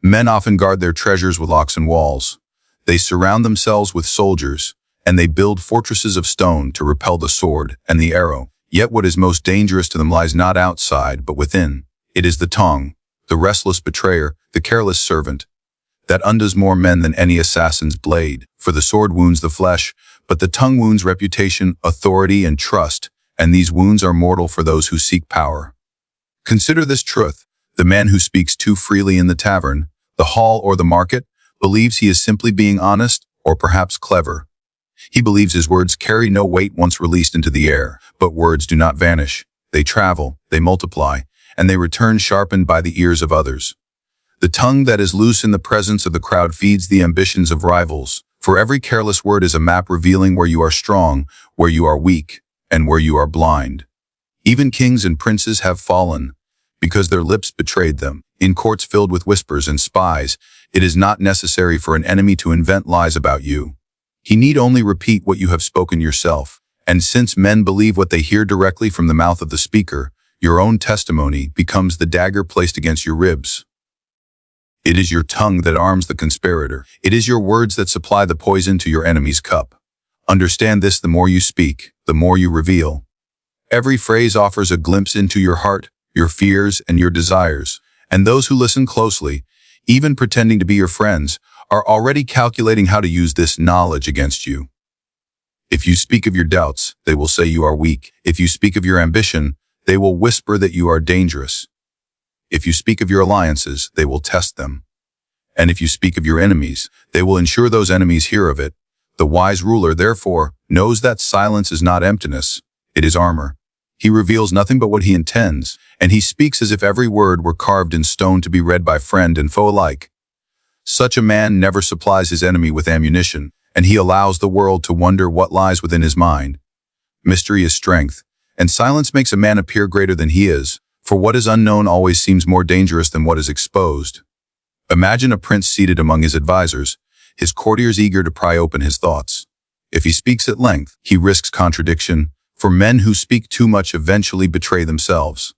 Men often guard their treasures with locks and walls. They surround themselves with soldiers, and they build fortresses of stone to repel the sword and the arrow. Yet what is most dangerous to them lies not outside, but within. It is the tongue, the restless betrayer, the careless servant, that undoes more men than any assassin's blade. For the sword wounds the flesh, but the tongue wounds reputation, authority, and trust, and these wounds are mortal for those who seek power. Consider this truth. The man who speaks too freely in the tavern, the hall, or the market, believes he is simply being honest or perhaps clever. He believes his words carry no weight once released into the air, but words do not vanish. They travel, they multiply, and they return sharpened by the ears of others. The tongue that is loose in the presence of the crowd feeds the ambitions of rivals. For every careless word is a map revealing where you are strong, where you are weak, and where you are blind. Even kings and princes have fallen, because their lips betrayed them. In courts filled with whispers and spies, it is not necessary for an enemy to invent lies about you. He need only repeat what you have spoken yourself. And since men believe what they hear directly from the mouth of the speaker, your own testimony becomes the dagger placed against your ribs. It is your tongue that arms the conspirator. It is your words that supply the poison to your enemy's cup. Understand this: the more you speak, the more you reveal. Every phrase offers a glimpse into your heart, your fears, and your desires. And those who listen closely, even pretending to be your friends, are already calculating how to use this knowledge against you. If you speak of your doubts, they will say you are weak. If you speak of your ambition, they will whisper that you are dangerous. If you speak of your alliances, they will test them. And if you speak of your enemies, they will ensure those enemies hear of it. The wise ruler, therefore, knows that silence is not emptiness, it is armor. He reveals nothing but what he intends, and he speaks as if every word were carved in stone to be read by friend and foe alike. Such a man never supplies his enemy with ammunition, and he allows the world to wonder what lies within his mind. Mystery is strength, and silence makes a man appear greater than he is, for what is unknown always seems more dangerous than what is exposed. Imagine a prince seated among his advisors, his courtiers eager to pry open his thoughts. If he speaks at length, he risks contradiction, for men who speak too much eventually betray themselves.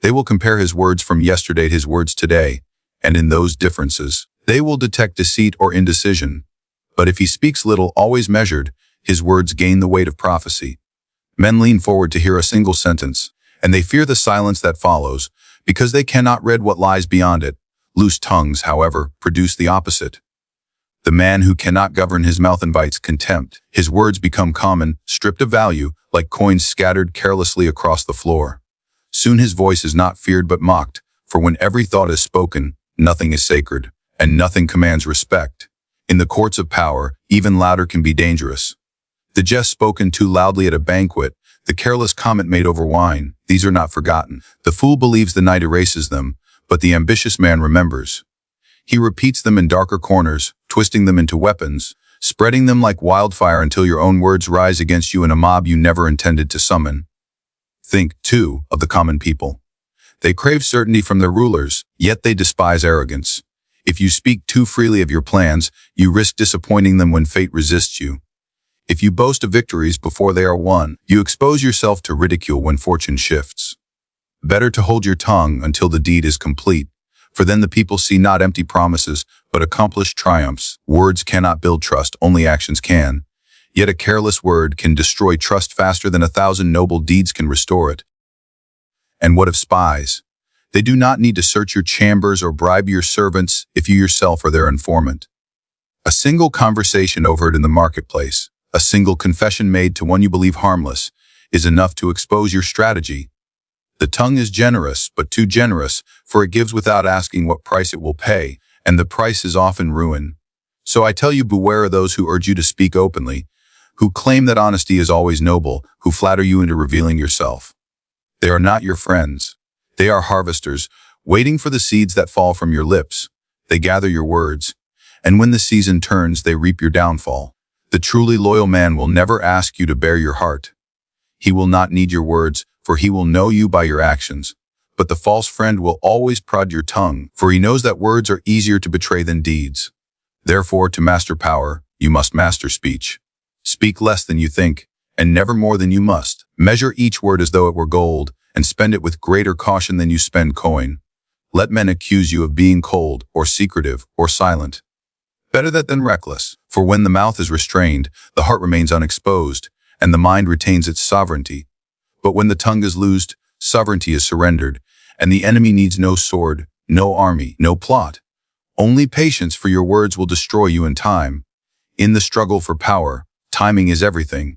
They will compare his words from yesterday to his words today, and in those differences, they will detect deceit or indecision. But if he speaks little, always measured, his words gain the weight of prophecy. Men lean forward to hear a single sentence, and they fear the silence that follows, because they cannot read what lies beyond it. Loose tongues, however, produce the opposite. The man who cannot govern his mouth invites contempt. His words become common, stripped of value, like coins scattered carelessly across the floor. Soon his voice is not feared but mocked, for when every thought is spoken, nothing is sacred, and nothing commands respect. In the courts of power, even louder can be dangerous. The jest spoken too loudly at a banquet, the careless comment made over wine, these are not forgotten. The fool believes the night erases them, but the ambitious man remembers. He repeats them in darker corners, twisting them into weapons, spreading them like wildfire until your own words rise against you in a mob you never intended to summon. Think, too, of the common people. They crave certainty from their rulers, yet they despise arrogance. If you speak too freely of your plans, you risk disappointing them when fate resists you. If you boast of victories before they are won, you expose yourself to ridicule when fortune shifts. Better to hold your tongue until the deed is complete, for then the people see not empty promises, but accomplished triumphs. Words cannot build trust, only actions can. Yet a careless word can destroy trust faster than 1,000 noble deeds can restore it. And what of spies? They do not need to search your chambers or bribe your servants if you yourself are their informant. A single conversation overheard in the marketplace, a single confession made to one you believe harmless, is enough to expose your strategy. The tongue is generous, but too generous, for it gives without asking what price it will pay, and the price is often ruin. So I tell you, beware of those who urge you to speak openly, who claim that honesty is always noble, who flatter you into revealing yourself. They are not your friends. They are harvesters, waiting for the seeds that fall from your lips. They gather your words, and when the season turns, they reap your downfall. The truly loyal man will never ask you to bare your heart. He will not need your words, for he will know you by your actions. But the false friend will always prod your tongue, for he knows that words are easier to betray than deeds. Therefore, to master power, you must master speech. Speak less than you think, and never more than you must. Measure each word as though it were gold, and spend it with greater caution than you spend coin. Let men accuse you of being cold, or secretive, or silent. Better that than reckless, for when the mouth is restrained, the heart remains unexposed, and the mind retains its sovereignty. But when the tongue is loosed, sovereignty is surrendered, and the enemy needs no sword, no army, no plot. Only patience, for your words will destroy you in time. In the struggle for power, timing is everything.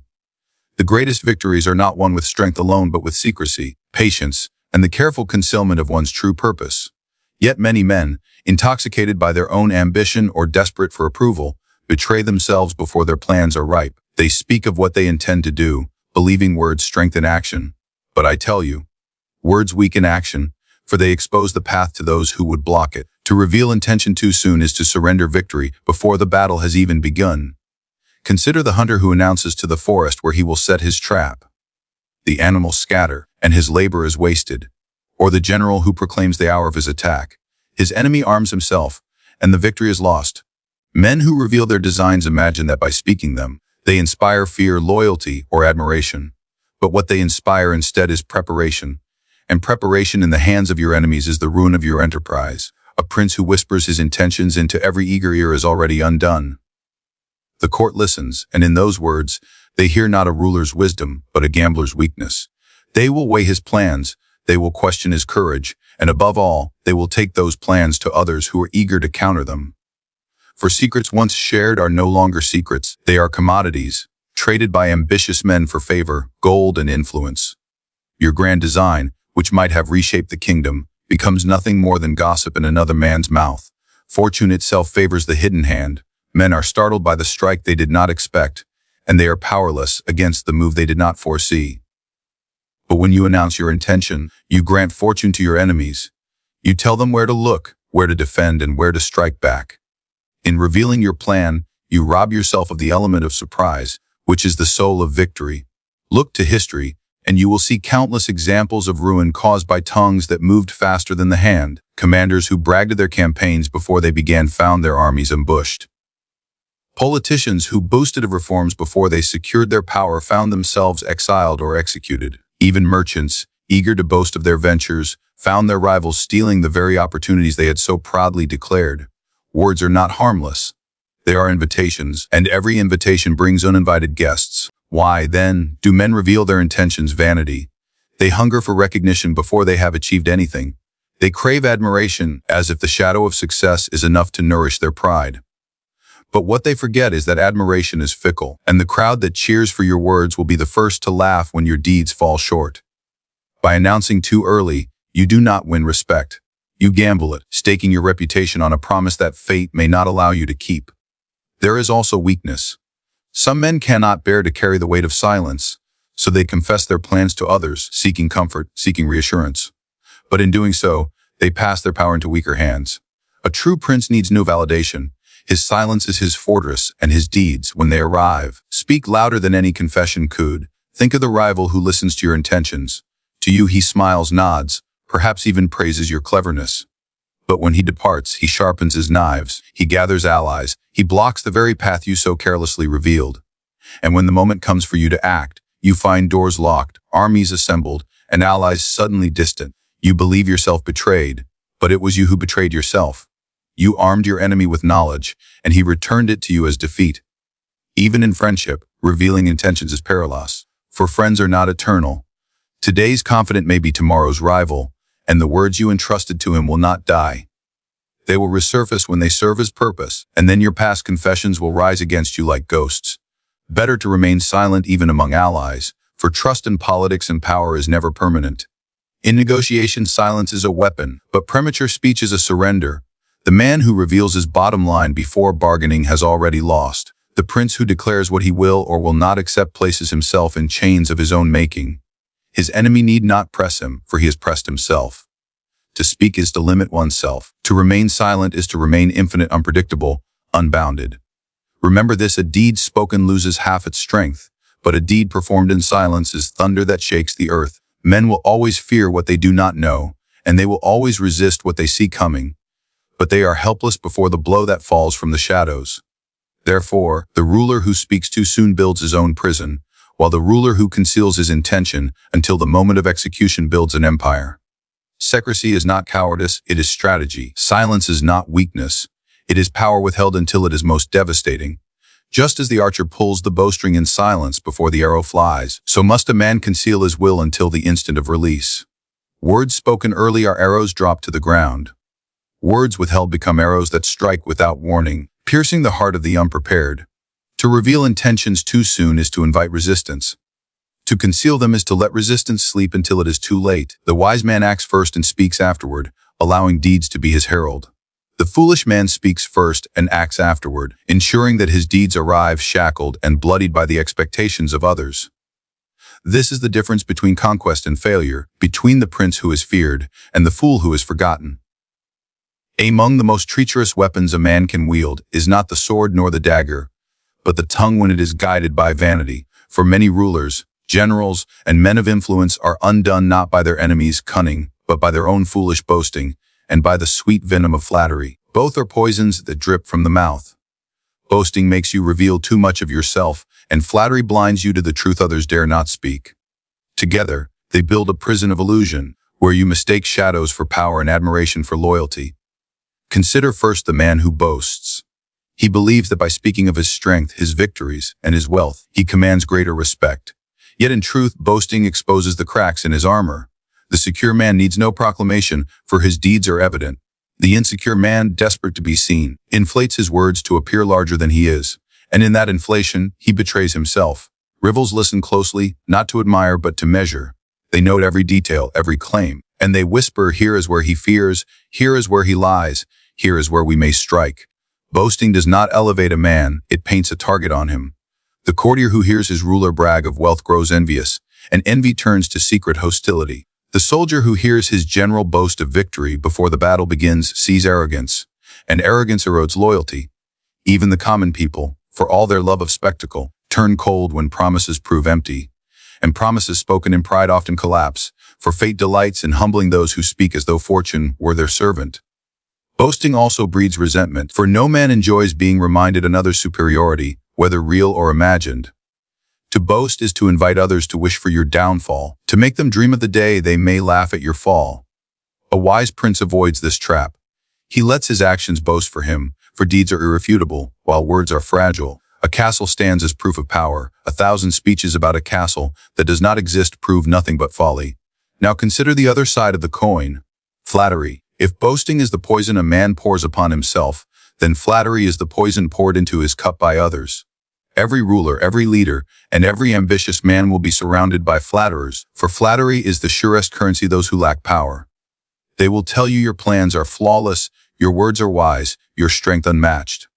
The greatest victories are not won with strength alone but with secrecy, patience, and the careful concealment of one's true purpose. Yet many men, intoxicated by their own ambition or desperate for approval, betray themselves before their plans are ripe. They speak of what they intend to do, believing words strengthen action. But I tell you, words weaken action, for they expose the path to those who would block it. To reveal intention too soon is to surrender victory before the battle has even begun. Consider the hunter who announces to the forest where he will set his trap. The animals scatter, and his labor is wasted. Or the general who proclaims the hour of his attack. His enemy arms himself, and the victory is lost. Men who reveal their designs imagine that by speaking them, they inspire fear, loyalty, or admiration. But what they inspire instead is preparation. And preparation in the hands of your enemies is the ruin of your enterprise. A prince who whispers his intentions into every eager ear is already undone. The court listens, and in those words, they hear not a ruler's wisdom, but a gambler's weakness. They will weigh his plans, they will question his courage, and above all, they will take those plans to others who are eager to counter them. For secrets once shared are no longer secrets, they are commodities, traded by ambitious men for favor, gold, and influence. Your grand design, which might have reshaped the kingdom, becomes nothing more than gossip in another man's mouth. Fortune itself favors the hidden hand. Men are startled by the strike they did not expect, and they are powerless against the move they did not foresee. But when you announce your intention, you grant fortune to your enemies. You tell them where to look, where to defend, and where to strike back. In revealing your plan, you rob yourself of the element of surprise, which is the soul of victory. Look to history, and you will see countless examples of ruin caused by tongues that moved faster than the hand. Commanders who bragged of their campaigns before they began found their armies ambushed. Politicians who boasted of reforms before they secured their power found themselves exiled or executed. Even merchants, eager to boast of their ventures, found their rivals stealing the very opportunities they had so proudly declared. Words are not harmless. They are invitations, and every invitation brings uninvited guests. Why, then, do men reveal their intentions? Vanity. They hunger for recognition before they have achieved anything. They crave admiration, as if the shadow of success is enough to nourish their pride. But what they forget is that admiration is fickle, and the crowd that cheers for your words will be the first to laugh when your deeds fall short. By announcing too early, you do not win respect. You gamble it, staking your reputation on a promise that fate may not allow you to keep. There is also weakness. Some men cannot bear to carry the weight of silence, so they confess their plans to others, seeking comfort, seeking reassurance. But in doing so, they pass their power into weaker hands. A true prince needs no validation. His silence is his fortress, and his deeds, when they arrive, speak louder than any confession could. Think of the rival who listens to your intentions. To you he smiles, nods, perhaps even praises your cleverness. But when he departs, he sharpens his knives, he gathers allies, he blocks the very path you so carelessly revealed. And when the moment comes for you to act, you find doors locked, armies assembled, and allies suddenly distant. You believe yourself betrayed, but it was you who betrayed yourself. You armed your enemy with knowledge, and he returned it to you as defeat. Even in friendship, revealing intentions is perilous, for friends are not eternal. Today's confidant may be tomorrow's rival, and the words you entrusted to him will not die. They will resurface when they serve his purpose, and then your past confessions will rise against you like ghosts. Better to remain silent even among allies, for trust in politics and power is never permanent. In negotiation, silence is a weapon, but premature speech is a surrender. The man who reveals his bottom line before bargaining has already lost. The prince who declares what he will or will not accept places himself in chains of his own making. His enemy need not press him, for he has pressed himself. To speak is to limit oneself. To remain silent is to remain infinite, unpredictable, unbounded. Remember this: a deed spoken loses half its strength, but a deed performed in silence is thunder that shakes the earth. Men will always fear what they do not know, and they will always resist what they see coming. But they are helpless before the blow that falls from the shadows. Therefore, the ruler who speaks too soon builds his own prison, while the ruler who conceals his intention until the moment of execution builds an empire. Secrecy is not cowardice, it is strategy. Silence is not weakness. It is power withheld until it is most devastating. Just as the archer pulls the bowstring in silence before the arrow flies, so must a man conceal his will until the instant of release. Words spoken early are arrows dropped to the ground. Words withheld become arrows that strike without warning, piercing the heart of the unprepared. To reveal intentions too soon is to invite resistance. To conceal them is to let resistance sleep until it is too late. The wise man acts first and speaks afterward, allowing deeds to be his herald. The foolish man speaks first and acts afterward, ensuring that his deeds arrive shackled and bloodied by the expectations of others. This is the difference between conquest and failure, between the prince who is feared and the fool who is forgotten. Among the most treacherous weapons a man can wield is not the sword nor the dagger, but the tongue when it is guided by vanity. For many rulers, generals, and men of influence are undone not by their enemies' cunning, but by their own foolish boasting, and by the sweet venom of flattery. Both are poisons that drip from the mouth. Boasting makes you reveal too much of yourself, and flattery blinds you to the truth others dare not speak. Together, they build a prison of illusion, where you mistake shadows for power and admiration for loyalty. Consider first the man who boasts. He believes that by speaking of his strength, his victories, and his wealth, he commands greater respect. Yet in truth, boasting exposes the cracks in his armor. The secure man needs no proclamation, for his deeds are evident. The insecure man, desperate to be seen, inflates his words to appear larger than he is, and in that inflation, he betrays himself. Rivals listen closely, not to admire but to measure. They note every detail, every claim, and they whisper, here is where he fears, here is where he lies, here is where we may strike. Boasting does not elevate a man, it paints a target on him. The courtier who hears his ruler brag of wealth grows envious, and envy turns to secret hostility. The soldier who hears his general boast of victory before the battle begins sees arrogance, and arrogance erodes loyalty. Even the common people, for all their love of spectacle, turn cold when promises prove empty, and promises spoken in pride often collapse, for fate delights in humbling those who speak as though fortune were their servant. Boasting also breeds resentment, for no man enjoys being reminded another's superiority, whether real or imagined. To boast is to invite others to wish for your downfall, to make them dream of the day they may laugh at your fall. A wise prince avoids this trap. He lets his actions boast for him, for deeds are irrefutable, while words are fragile. A castle stands as proof of power. 1,000 speeches about a castle that does not exist prove nothing but folly. Now consider the other side of the coin. Flattery. If boasting is the poison a man pours upon himself, then flattery is the poison poured into his cup by others. Every ruler, every leader, and every ambitious man will be surrounded by flatterers, for flattery is the surest currency those who lack power. They will tell you your plans are flawless, your words are wise, your strength unmatched.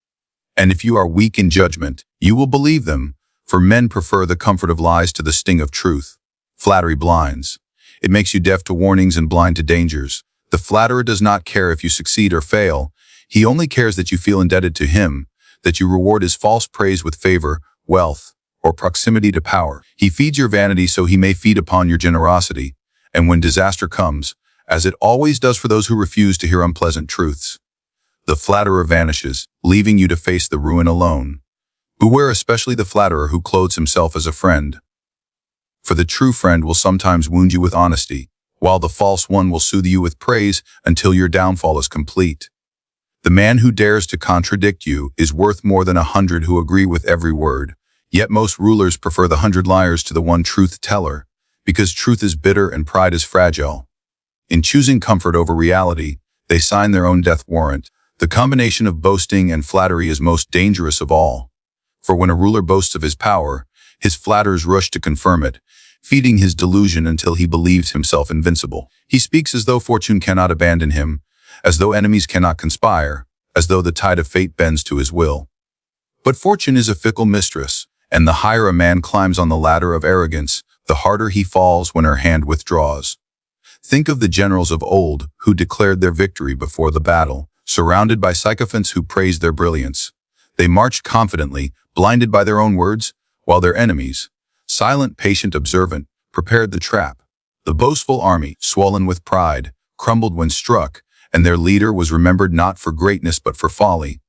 And if you are weak in judgment, you will believe them, for men prefer the comfort of lies to the sting of truth. Flattery blinds. It makes you deaf to warnings and blind to dangers. The flatterer does not care if you succeed or fail. He only cares that you feel indebted to him, that you reward his false praise with favor, wealth, or proximity to power. He feeds your vanity so he may feed upon your generosity. And when disaster comes, as it always does for those who refuse to hear unpleasant truths, the flatterer vanishes, leaving you to face the ruin alone. Beware especially the flatterer who clothes himself as a friend. For the true friend will sometimes wound you with honesty, while the false one will soothe you with praise until your downfall is complete. The man who dares to contradict you is worth more than 100 who agree with every word. Yet most rulers prefer the 100 liars to the one truth teller, because truth is bitter and pride is fragile. In choosing comfort over reality, they sign their own death warrant. The combination of boasting and flattery is most dangerous of all. For when a ruler boasts of his power, his flatterers rush to confirm it, feeding his delusion until he believes himself invincible. He speaks as though fortune cannot abandon him, as though enemies cannot conspire, as though the tide of fate bends to his will. But fortune is a fickle mistress, and the higher a man climbs on the ladder of arrogance, the harder he falls when her hand withdraws. Think of the generals of old who declared their victory before the battle, surrounded by sycophants who praised their brilliance. They marched confidently, blinded by their own words, while their enemies, silent, patient, observant, prepared the trap. The boastful army, swollen with pride, crumbled when struck, and their leader was remembered not for greatness but for folly.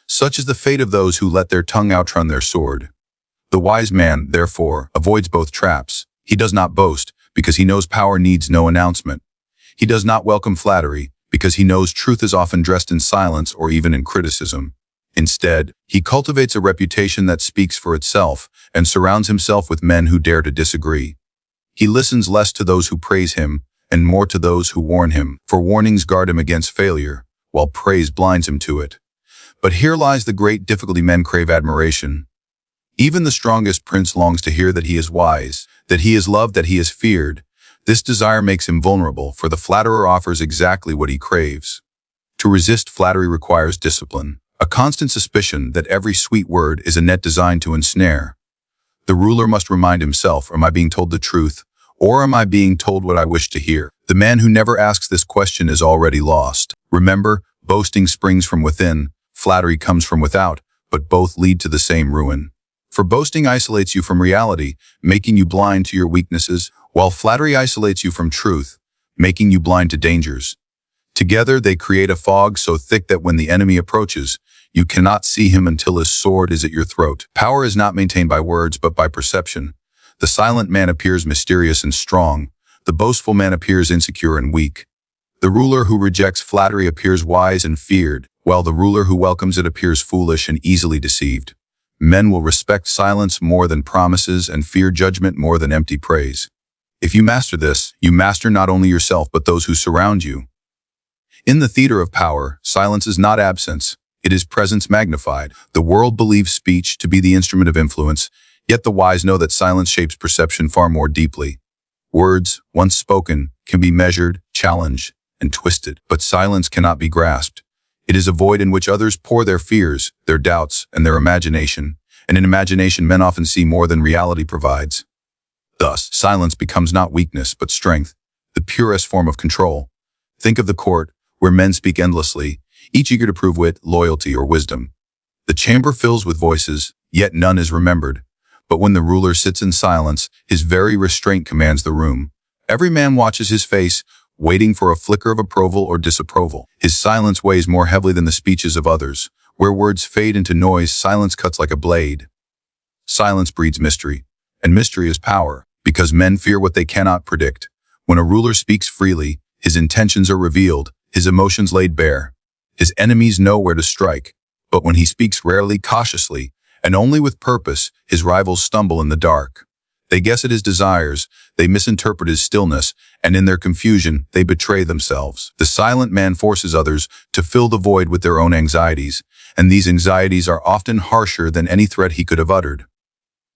Such is the fate of those who let their tongue outrun their sword. The wise man, therefore, avoids both traps. He does not boast, because he knows power needs no announcement. He does not welcome flattery, because he knows truth is often dressed in silence or even in criticism. Instead, he cultivates a reputation that speaks for itself and surrounds himself with men who dare to disagree. He listens less to those who praise him and more to those who warn him, for warnings guard him against failure, while praise blinds him to it. But here lies the great difficulty: men crave admiration. Even the strongest prince longs to hear that he is wise, that he is loved, that he is feared. This desire makes him vulnerable, for the flatterer offers exactly what he craves. To resist flattery requires discipline, a constant suspicion that every sweet word is a net designed to ensnare. The ruler must remind himself, am I being told the truth, or am I being told what I wish to hear? The man who never asks this question is already lost. Remember, boasting springs from within, flattery comes from without, but both lead to the same ruin. For boasting isolates you from reality, making you blind to your weaknesses, while flattery isolates you from truth, making you blind to dangers. Together they create a fog so thick that when the enemy approaches, you cannot see him until his sword is at your throat. Power is not maintained by words but by perception. The silent man appears mysterious and strong. The boastful man appears insecure and weak. The ruler who rejects flattery appears wise and feared, while the ruler who welcomes it appears foolish and easily deceived. Men will respect silence more than promises and fear judgment more than empty praise. If you master this, you master not only yourself but those who surround you. In the theater of power, silence is not absence. It is presence magnified. The world believes speech to be the instrument of influence, yet the wise know that silence shapes perception far more deeply. Words, once spoken, can be measured, challenged, and twisted, but silence cannot be grasped. It is a void in which others pour their fears, their doubts, and their imagination, and in imagination men often see more than reality provides. Thus, silence becomes not weakness but strength, the purest form of control. Think of the court, where men speak endlessly, each eager to prove wit, loyalty, or wisdom. The chamber fills with voices, yet none is remembered. But when the ruler sits in silence, his very restraint commands the room. Every man watches his face, waiting for a flicker of approval or disapproval. His silence weighs more heavily than the speeches of others. Where words fade into noise, silence cuts like a blade. Silence breeds mystery, and mystery is power, because men fear what they cannot predict. When a ruler speaks freely, his intentions are revealed, his emotions laid bare. His enemies know where to strike. But when he speaks rarely, cautiously, and only with purpose, his rivals stumble in the dark. They guess at his desires, they misinterpret his stillness, and in their confusion, they betray themselves. The silent man forces others to fill the void with their own anxieties, and these anxieties are often harsher than any threat he could have uttered.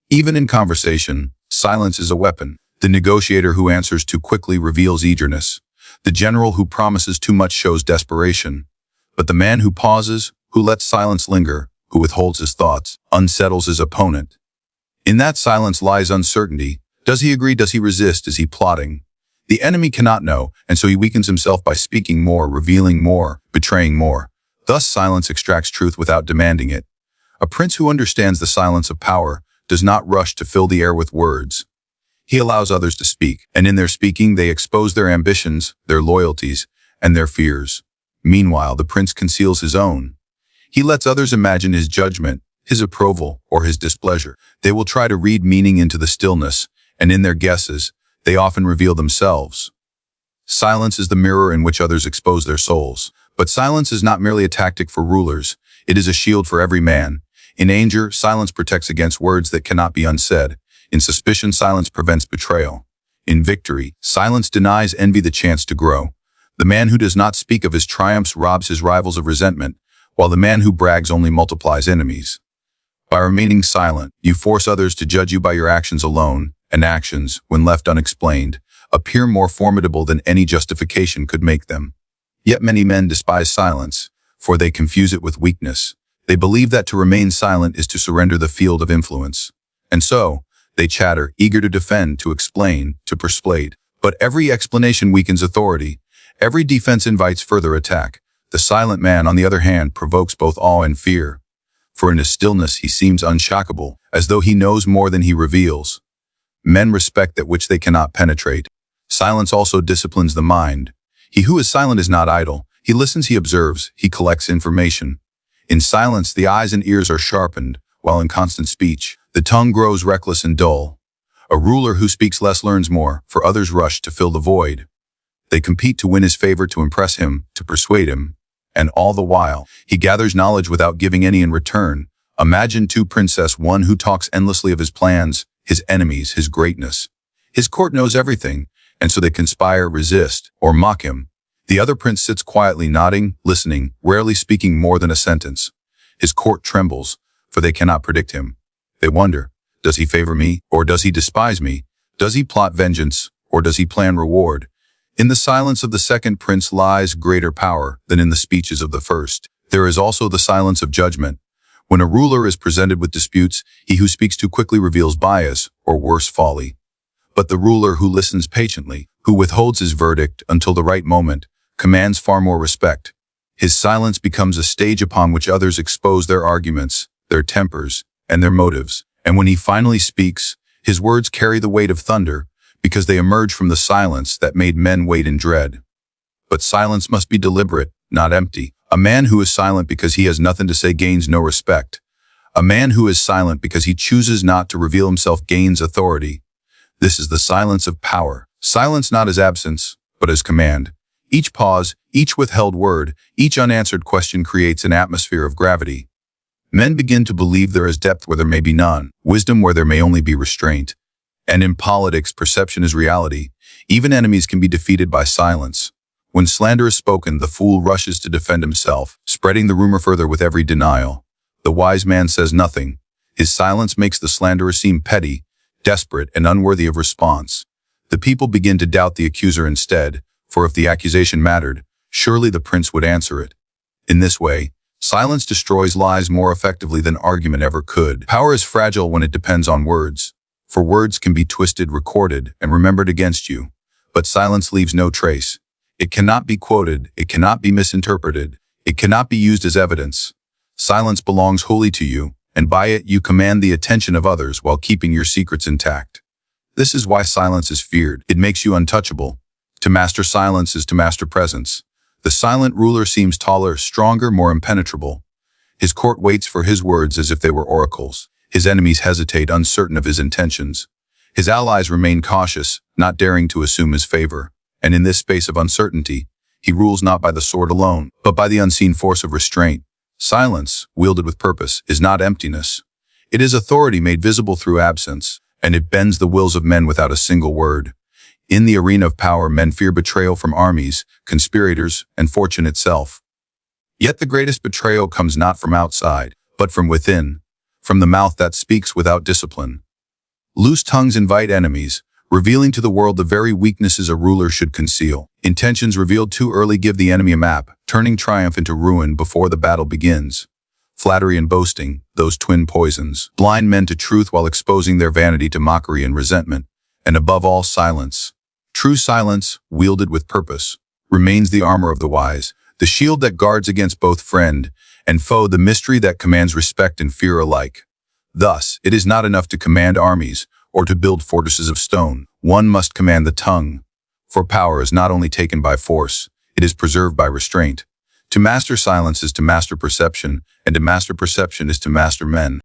Even in conversation, silence is a weapon. The negotiator who answers too quickly reveals eagerness. The general who promises too much shows desperation. But the man who pauses, who lets silence linger, who withholds his thoughts, unsettles his opponent. In that silence lies uncertainty. Does he agree? Does he resist? Is he plotting? The enemy cannot know, and so he weakens himself by speaking more, revealing more, betraying more. Thus silence extracts truth without demanding it. A prince who understands the silence of power does not rush to fill the air with words. He allows others to speak, and in their speaking they expose their ambitions, their loyalties, and their fears. Meanwhile, the prince conceals his own. He lets others imagine his judgment, his approval, or his displeasure. They will try to read meaning into the stillness, and in their guesses, they often reveal themselves. Silence is the mirror in which others expose their souls. But silence is not merely a tactic for rulers. It is a shield for every man. In anger, silence protects against words that cannot be unsaid. In suspicion, silence prevents betrayal. In victory, silence denies envy the chance to grow. The man who does not speak of his triumphs robs his rivals of resentment, while the man who brags only multiplies enemies. By remaining silent, you force others to judge you by your actions alone, and actions, when left unexplained, appear more formidable than any justification could make them. Yet many men despise silence, for they confuse it with weakness. They believe that to remain silent is to surrender the field of influence. And so, they chatter, eager to defend, to explain, to persuade. But every explanation weakens authority. Every defense invites further attack. The silent man, on the other hand, provokes both awe and fear. For in his stillness he seems unshockable, as though he knows more than he reveals. Men respect that which they cannot penetrate. Silence also disciplines the mind. He who is silent is not idle. He listens, he observes, he collects information. In silence, the eyes and ears are sharpened, while in constant speech, the tongue grows reckless and dull. A ruler who speaks less learns more, for others rush to fill the void. They compete to win his favor, to impress him, to persuade him. And all the while, he gathers knowledge without giving any in return. Imagine two princesses, one who talks endlessly of his plans, his enemies, his greatness. His court knows everything, and so they conspire, resist, or mock him. The other prince sits quietly nodding, listening, rarely speaking more than a sentence. His court trembles, for they cannot predict him. They wonder, does he favor me, or does he despise me? Does he plot vengeance, or does he plan reward? In the silence of the second prince lies greater power than in the speeches of the first. There is also the silence of judgment. When a ruler is presented with disputes, he who speaks too quickly reveals bias, or worse, folly. But the ruler who listens patiently, who withholds his verdict until the right moment, commands far more respect. His silence becomes a stage upon which others expose their arguments, their tempers, and their motives. And when he finally speaks, his words carry the weight of thunder, because they emerge from the silence that made men wait in dread. But silence must be deliberate, not empty. A man who is silent because he has nothing to say gains no respect. A man who is silent because he chooses not to reveal himself gains authority. This is the silence of power. Silence not as absence, but as command. Each pause, each withheld word, each unanswered question creates an atmosphere of gravity. Men begin to believe there is depth where there may be none, wisdom where there may only be restraint. And in politics, perception is reality. Even enemies can be defeated by silence. When slander is spoken, the fool rushes to defend himself, spreading the rumor further with every denial. The wise man says nothing. His silence makes the slanderer seem petty, desperate, and unworthy of response. The people begin to doubt the accuser instead, for if the accusation mattered, surely the prince would answer it. In this way, silence destroys lies more effectively than argument ever could. Power is fragile when it depends on words, for words can be twisted, recorded, and remembered against you. But silence leaves no trace. It cannot be quoted, it cannot be misinterpreted, it cannot be used as evidence. Silence belongs wholly to you, and by it you command the attention of others while keeping your secrets intact. This is why silence is feared. It makes you untouchable. To master silence is to master presence. The silent ruler seems taller, stronger, more impenetrable. His court waits for his words as if they were oracles. His enemies hesitate, uncertain of his intentions. His allies remain cautious, not daring to assume his favor. And in this space of uncertainty, he rules not by the sword alone, but by the unseen force of restraint. Silence, wielded with purpose, is not emptiness. It is authority made visible through absence, and it bends the wills of men without a single word. In the arena of power, men fear betrayal from armies, conspirators, and fortune itself. Yet the greatest betrayal comes not from outside, but from within, from the mouth that speaks without discipline. Loose tongues invite enemies, revealing to the world the very weaknesses a ruler should conceal. Intentions revealed too early give the enemy a map, turning triumph into ruin before the battle begins. Flattery and boasting, those twin poisons, blind men to truth while exposing their vanity to mockery and resentment. And above all, silence. True silence, wielded with purpose, remains the armor of the wise, the shield that guards against both friend and foe, the mystery that commands respect and fear alike. Thus, it is not enough to command armies, or to build fortresses of stone. One must command the tongue. For power is not only taken by force, it is preserved by restraint. To master silence is to master perception, and to master perception is to master men.